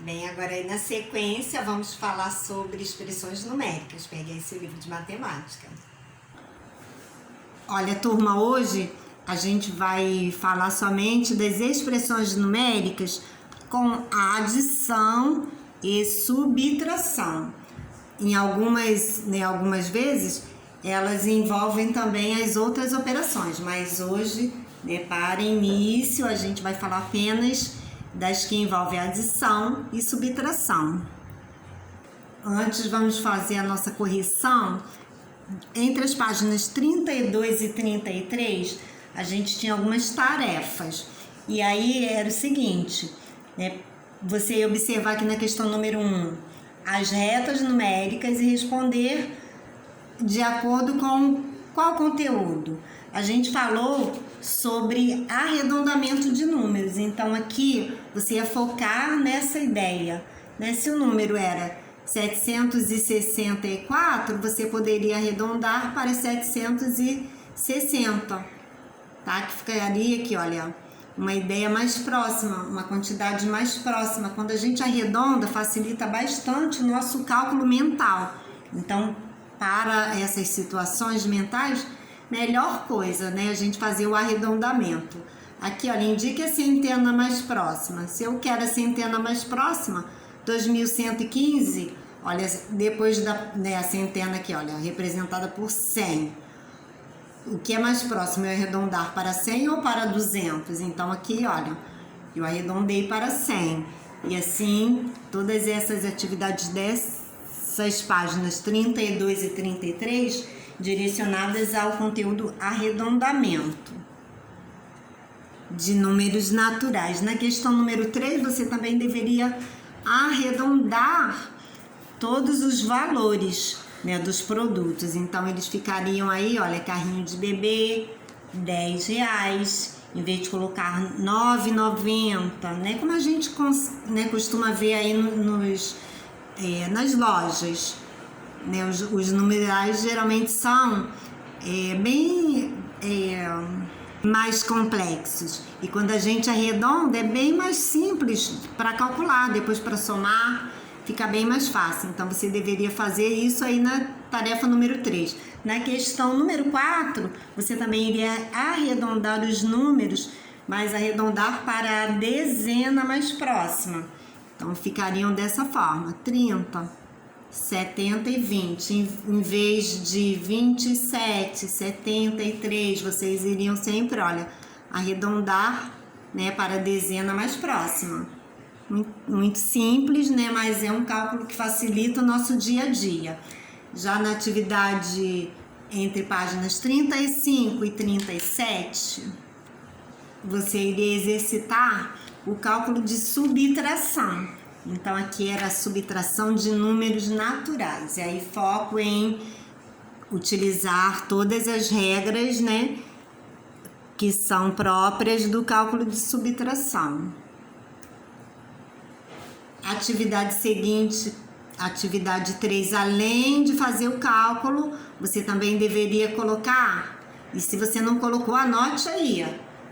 Bem, agora aí na sequência vamos falar sobre expressões numéricas. Peguei esse livro de matemática. Olha, turma, hoje a gente vai falar somente das expressões numéricas com adição e subtração. Em algumas vezes elas envolvem também as outras operações, mas hoje, para início, a gente vai falar apenas das que envolvem adição e subtração. Antes, vamos fazer a nossa correção. Entre as páginas 32 e 33, a gente tinha algumas tarefas. E aí era o seguinte, você ia observar aqui na questão número 1, as retas numéricas e responder de acordo com qual conteúdo. A gente falou sobre arredondamento de números, então aqui você ia focar nessa ideia, Se o número era 764, você poderia arredondar para 760, tá? Que ficaria aqui, olha, uma ideia mais próxima, uma quantidade mais próxima. Quando a gente arredonda, facilita bastante o nosso cálculo mental. Então, para essas situações mentais, melhor coisa, a gente fazer o arredondamento. Aqui, olha, indique a centena mais próxima. Se eu quero a centena mais próxima, 2115, olha, depois da a centena aqui, olha, representada por 100. O que é mais próximo é arredondar para 100 ou para 200? Então, aqui, olha, eu arredondei para 100. E assim, todas essas atividades dessas páginas 32 e 33, direcionadas ao conteúdo arredondamento de números naturais. Na questão número 3, você também deveria arredondar todos os valores, dos produtos. Então, eles ficariam aí, olha, carrinho de bebê, R$10, em vez de colocar R$9,90, como a gente costuma ver aí nas lojas, os numerais geralmente são bem mais complexos, e quando a gente arredonda é bem mais simples para calcular, depois para somar fica bem mais fácil. Então você deveria fazer isso aí na tarefa número 3. Na questão número 4, você também iria arredondar os números, mas arredondar para a dezena mais próxima. Então ficariam dessa forma: 30, 70 e 20. Em vez de 27, 73, vocês iriam sempre, olha, arredondar, para a dezena mais próxima. Muito simples, mas é um cálculo que facilita o nosso dia a dia. Já na atividade entre páginas 35 e 37, você iria exercitar o cálculo de subtração. Então, aqui era a subtração de números naturais. E aí, foco em utilizar todas as regras, que são próprias do cálculo de subtração. Atividade seguinte, atividade 3, além de fazer o cálculo, você também deveria colocar, e se você não colocou, anote aí,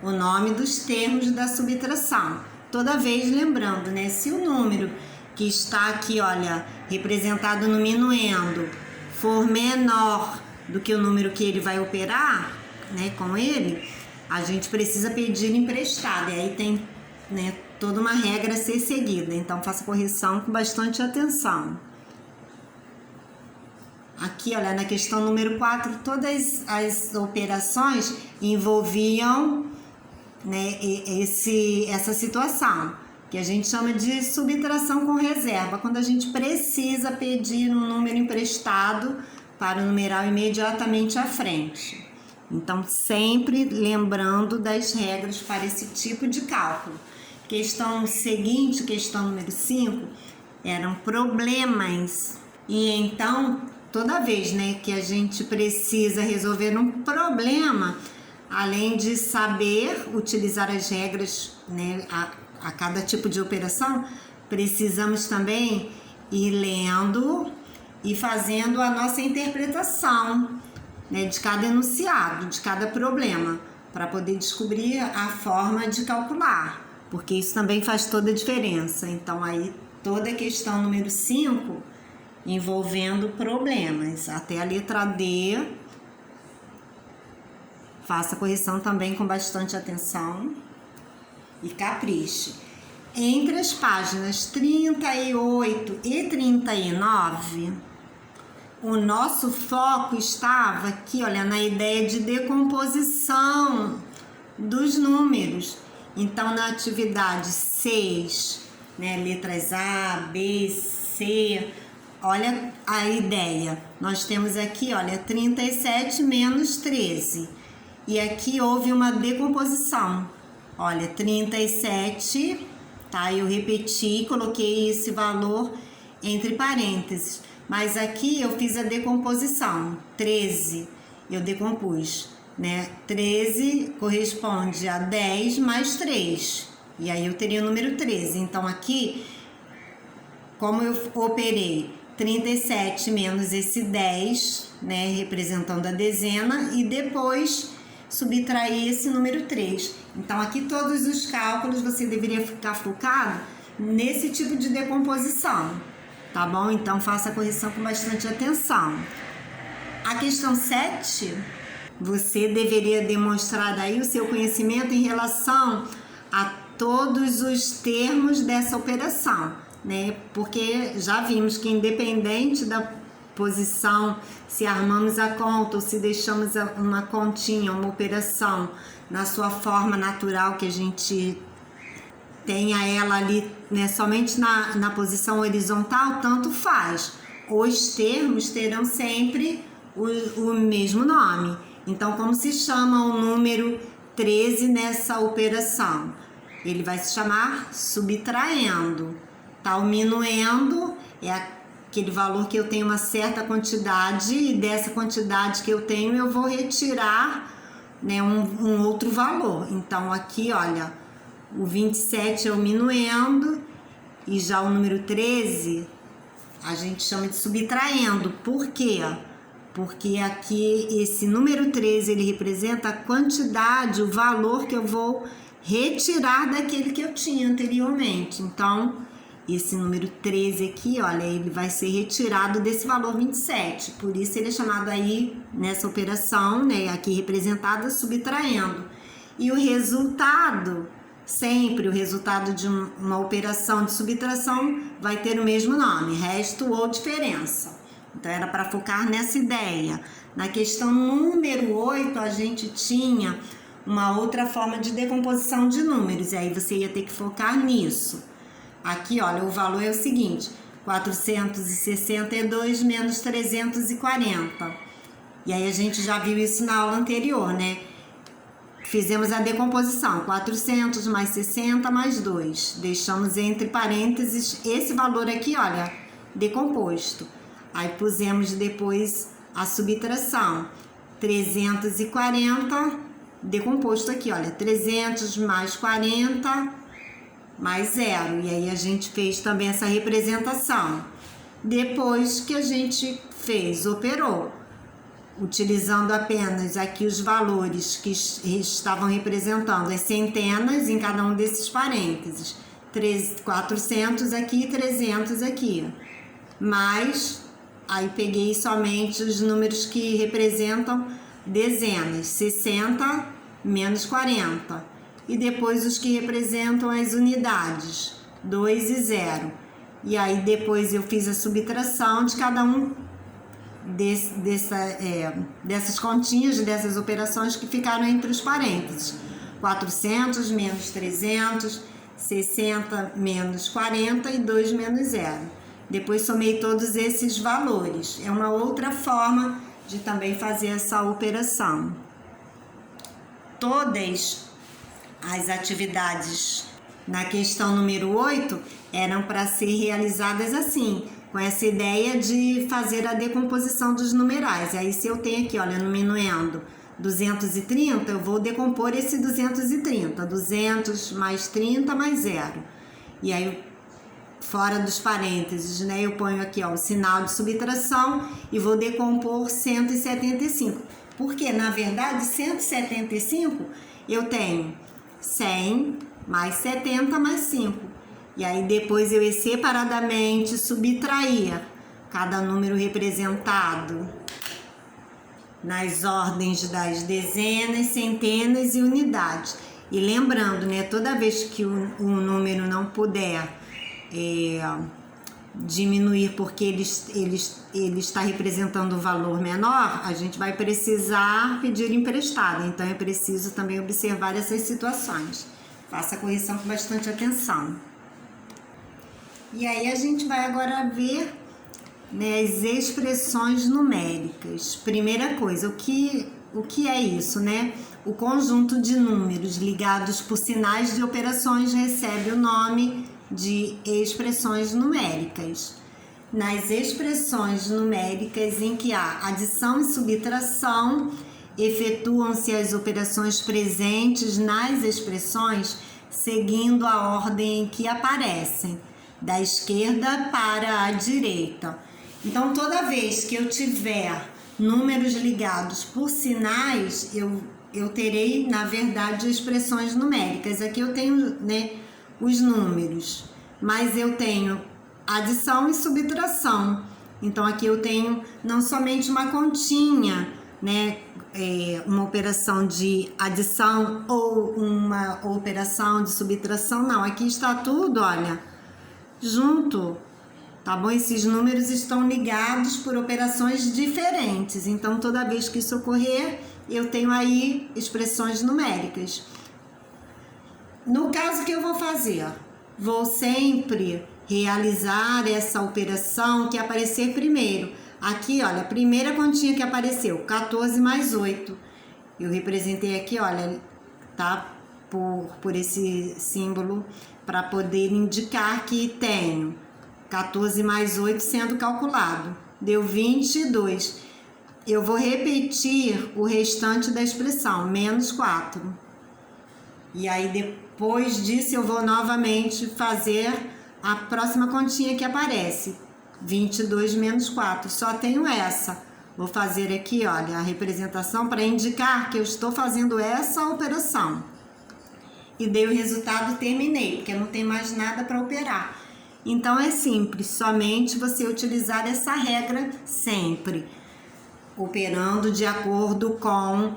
o nome dos termos da subtração. Toda vez lembrando, se o número que está aqui, olha, representado no minuendo, for menor do que o número que ele vai operar, com ele, a gente precisa pedir emprestado. E aí tem, toda uma regra a ser seguida. Então, faça correção com bastante atenção. Aqui, olha, na questão número 4, todas as operações envolviam, essa situação, que a gente chama de subtração com reserva, quando a gente precisa pedir um número emprestado para o numeral imediatamente à frente. Então, sempre lembrando das regras para esse tipo de cálculo. Questão seguinte, questão número 5, eram problemas. E então, toda vez, que a gente precisa resolver um problema, além de saber utilizar as regras, a cada tipo de operação, precisamos também ir lendo e fazendo a nossa interpretação, de cada enunciado, de cada problema, para poder descobrir a forma de calcular, porque isso também faz toda a diferença. Então, aí toda a questão número 5 envolvendo problemas. Até a letra D, faça a correção também com bastante atenção e capriche. Entre as páginas 38 e 39, o nosso foco estava aqui, olha, na ideia de decomposição dos números. Então, na atividade 6, né, letras A, B, C, olha a ideia. Nós temos aqui, olha, 37 menos 13. E aqui houve uma decomposição. Olha, 37, tá? Eu repeti, coloquei esse valor entre parênteses. Mas aqui eu fiz a decomposição. 13, eu decompus, né? 13 corresponde a 10 mais 3. E aí eu teria o número 13. Então aqui, como eu operei 37 menos esse 10, né? Representando a dezena, e depois subtrair esse número 3. Então aqui todos os cálculos você deveria ficar focado nesse tipo de decomposição. Tá bom? Então, faça a correção com bastante atenção. A questão 7, você deveria demonstrar aí o seu conhecimento em relação a todos os termos dessa operação, né? Porque já vimos que independente da posição, se armamos a conta ou se deixamos uma continha, uma operação na sua forma natural que a gente tenha ela ali, né, somente na posição horizontal, tanto faz. Os termos terão sempre o mesmo nome. Então, como se chama o número 13 nessa operação? Ele vai se chamar subtraindo. Tá? O minuendo é aquele valor que eu tenho uma certa quantidade, e dessa quantidade que eu tenho eu vou retirar, né, um outro valor. Então, aqui, olha, o 27 é o minuendo, e já o número 13 a gente chama de subtraindo. Por quê? Porque aqui esse número 13 ele representa a quantidade, o valor que eu vou retirar daquele que eu tinha anteriormente. Então, esse número 13 aqui, olha, ele vai ser retirado desse valor 27. Por isso ele é chamado aí, nessa operação, né, aqui representada, subtraindo. E o resultado, sempre o resultado de uma operação de subtração vai ter o mesmo nome, resto ou diferença. Então, era para focar nessa ideia. Na questão número 8, a gente tinha uma outra forma de decomposição de números, e aí você ia ter que focar nisso. Aqui, olha, o valor é o seguinte, 462 menos 340. E aí a gente já viu isso na aula anterior, né? Fizemos a decomposição, 400 mais 60 mais 2. Deixamos entre parênteses esse valor aqui, olha, decomposto. Aí pusemos depois a subtração, 340, decomposto aqui, olha, 300 mais 40 mais 0. E aí a gente fez também essa representação. Depois que a gente fez, operou, utilizando apenas aqui os valores que estavam representando as centenas em cada um desses parênteses. 400 aqui e 300 aqui. Mas, aí peguei somente os números que representam dezenas. 60 menos 40. E depois os que representam as unidades. 2 e 0. E aí depois eu fiz a subtração de cada um dessas continhas, dessas operações que ficaram entre os parênteses. 400 menos 300, 60 menos 40 e 2 menos 0. Depois somei todos esses valores. É uma outra forma de também fazer essa operação. Todas as atividades na questão número 8 eram para ser realizadas assim, com essa ideia de fazer a decomposição dos numerais. Aí se eu tenho aqui, olha, no minuendo 230, eu vou decompor esse 230, 200 mais 30 mais 0. E aí, fora dos parênteses, né, eu ponho aqui, ó, o sinal de subtração e vou decompor 175. Porque, na verdade, 175 eu tenho 100 mais 70 mais 5. E aí depois eu ia separadamente subtrair cada número representado nas ordens das dezenas, centenas e unidades. E lembrando, né, toda vez que o número não puder diminuir porque ele está representando um valor menor, a gente vai precisar pedir emprestado. Então é preciso também observar essas situações. Faça a correção com bastante atenção. E aí a gente vai agora ver, né, as expressões numéricas. Primeira coisa, o que é isso, né? O conjunto de números ligados por sinais de operações recebe o nome de expressões numéricas. Nas expressões numéricas em que há adição e subtração, efetuam-se as operações presentes nas expressões seguindo a ordem em que aparecem, da esquerda para a direita. Então, toda vez que eu tiver números ligados por sinais, eu terei, na verdade, expressões numéricas. Aqui eu tenho, né, os números, mas eu tenho adição e subtração. Então, aqui eu tenho não somente uma continha, né, uma operação de adição ou uma operação de subtração, não. Aqui está tudo, olha, junto, tá bom? Esses números estão ligados por operações diferentes. Então, toda vez que isso ocorrer, eu tenho aí expressões numéricas. No caso que eu vou fazer, vou sempre realizar essa operação que aparecer primeiro. Aqui, olha, a primeira continha que apareceu, 14 mais 8. Eu representei aqui, olha, tá? Por esse símbolo, para poder indicar que tenho 14 mais 8 sendo calculado. Deu 22. Eu vou repetir o restante da expressão, menos 4. E aí, depois disso, eu vou novamente fazer a próxima continha que aparece. 22 menos 4. Só tenho essa. Vou fazer aqui, olha, a representação para indicar que eu estou fazendo essa operação. E dei o resultado, terminei, porque não tem mais nada para operar. Então, é simples, somente você utilizar essa regra sempre, operando de acordo com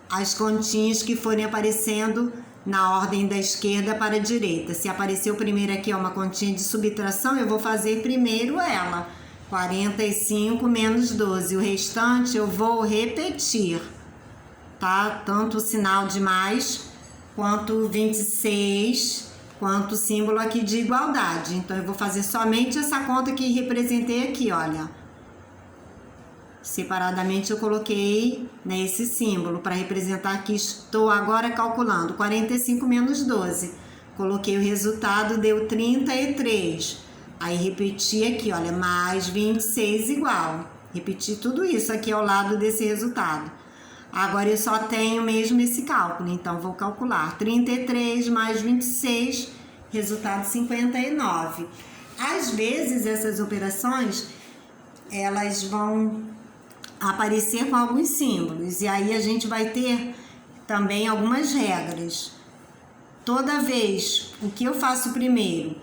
as continhas que forem aparecendo na ordem da esquerda para a direita. Se apareceu primeiro aqui uma continha de subtração, eu vou fazer primeiro ela. 45 menos 12. O restante eu vou repetir, tá? Tanto o sinal de mais, quanto 26, quanto o símbolo aqui de igualdade. Então, eu vou fazer somente essa conta que representei aqui, olha. Separadamente eu coloquei nesse símbolo para representar que estou agora calculando 45 menos 12. Coloquei o resultado, deu 33. Aí repeti aqui, olha, mais 26 igual. Repeti tudo isso aqui ao lado desse resultado. Agora eu só tenho mesmo esse cálculo, então vou calcular 33 mais 26, resultado 59. Às vezes essas operações, elas vão aparecer com alguns símbolos, e aí a gente vai ter também algumas regras. Toda vez, o que eu faço primeiro?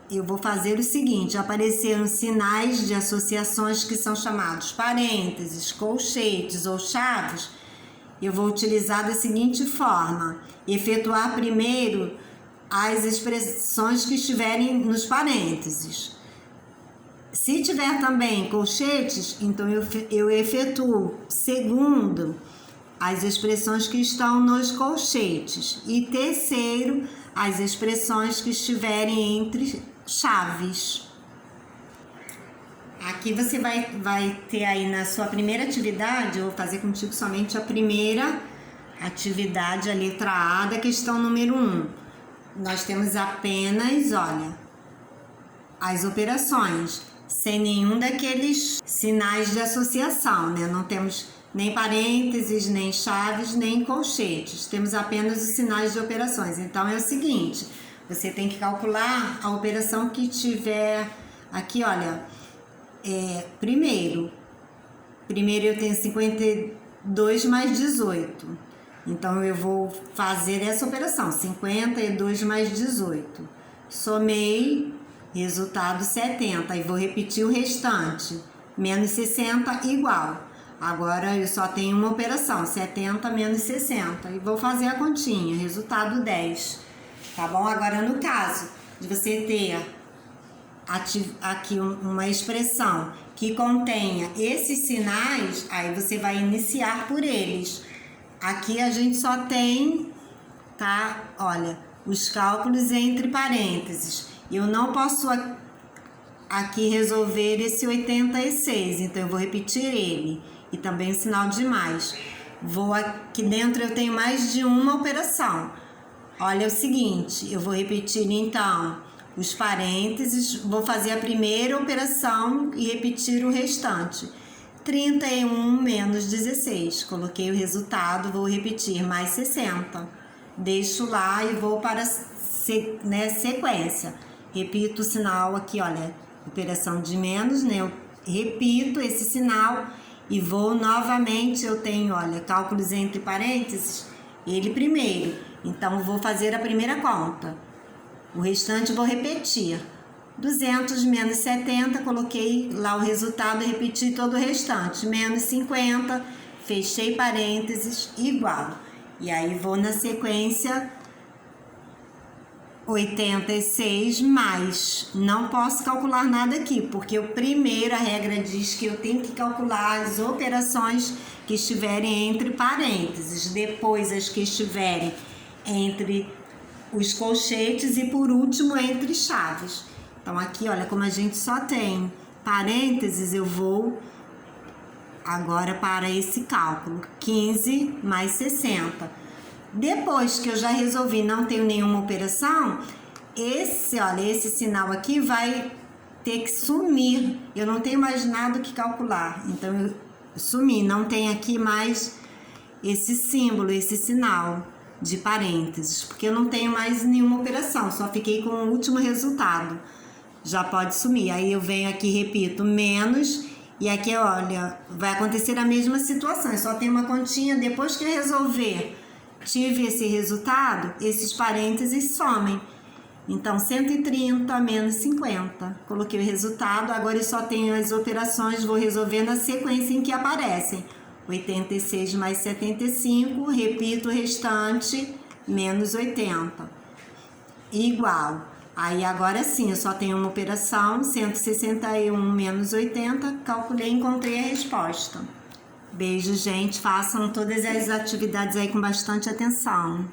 Eu vou fazer o seguinte: apareceram sinais de associações que são chamados parênteses, colchetes ou chaves. Eu vou utilizar da seguinte forma: efetuar primeiro as expressões que estiverem nos parênteses. Se tiver também colchetes, então eu efetuo segundo as expressões que estão nos colchetes. E terceiro, as expressões que estiverem entre chaves. Aqui você vai ter aí na sua primeira atividade, eu vou fazer contigo somente a primeira atividade, a letra A da questão número 1. Nós temos apenas, olha, as operações, sem nenhum daqueles sinais de associação, né? Não temos nem parênteses, nem chaves, nem colchetes. Temos apenas os sinais de operações. Então, é o seguinte, você tem que calcular a operação que tiver aqui, olha, primeiro eu tenho 52 mais 18. Então, eu vou fazer essa operação, 52 mais 18. somei, resultado 70. E vou repetir o restante. Menos 60 igual. Agora eu só tenho uma operação, 70 menos 60. E vou fazer a continha, resultado 10. Tá bom? Agora no caso de você ter aqui uma expressão que contenha esses sinais, aí você vai iniciar por eles. Aqui a gente só tem, tá? Olha, os cálculos entre parênteses. Eu não posso aqui resolver esse 86, então eu vou repetir ele. E também o sinal de mais. Aqui dentro eu tenho mais de uma operação. Olha o seguinte, eu vou repetir então os parênteses, vou fazer a primeira operação e repetir o restante. 31 menos 16, coloquei o resultado, vou repetir, mais 60. Deixo lá e vou para sequência. Repito o sinal aqui, olha, operação de menos, né? Eu repito esse sinal e vou novamente, eu tenho, olha, cálculos entre parênteses, ele primeiro. Então, vou fazer a primeira conta. O restante vou repetir. 200 menos 70, coloquei lá o resultado e repeti todo o restante. Menos 50, fechei parênteses, igual. E aí vou na sequência 86 mais. Não posso calcular nada aqui, porque o primeiro, a regra diz que eu tenho que calcular as operações que estiverem entre parênteses. Depois as que estiverem entre os colchetes e por último entre chaves. Então aqui, olha, como a gente só tem parênteses, eu vou agora para esse cálculo, 15 mais 60. Depois que eu já resolvi, não tenho nenhuma operação, esse sinal aqui vai ter que sumir. Eu não tenho mais nada que calcular, então eu sumi, não tem aqui mais esse símbolo, esse sinal de parênteses, porque eu não tenho mais nenhuma operação, só fiquei com o último resultado. Já pode sumir. Aí eu venho aqui, repito, menos, e aqui, olha, vai acontecer a mesma situação, eu só tenho uma continha. Depois que eu resolver, tive esse resultado, esses parênteses somem. Então, 130 menos 50. Coloquei o resultado, agora eu só tenho as operações, vou resolver na sequência em que aparecem. 86 mais 75, repito o restante, menos 80. Igual. Aí agora sim, eu só tenho uma operação, 161 menos 80, calculei e encontrei a resposta. Beijo, gente. Façam todas as atividades aí com bastante atenção.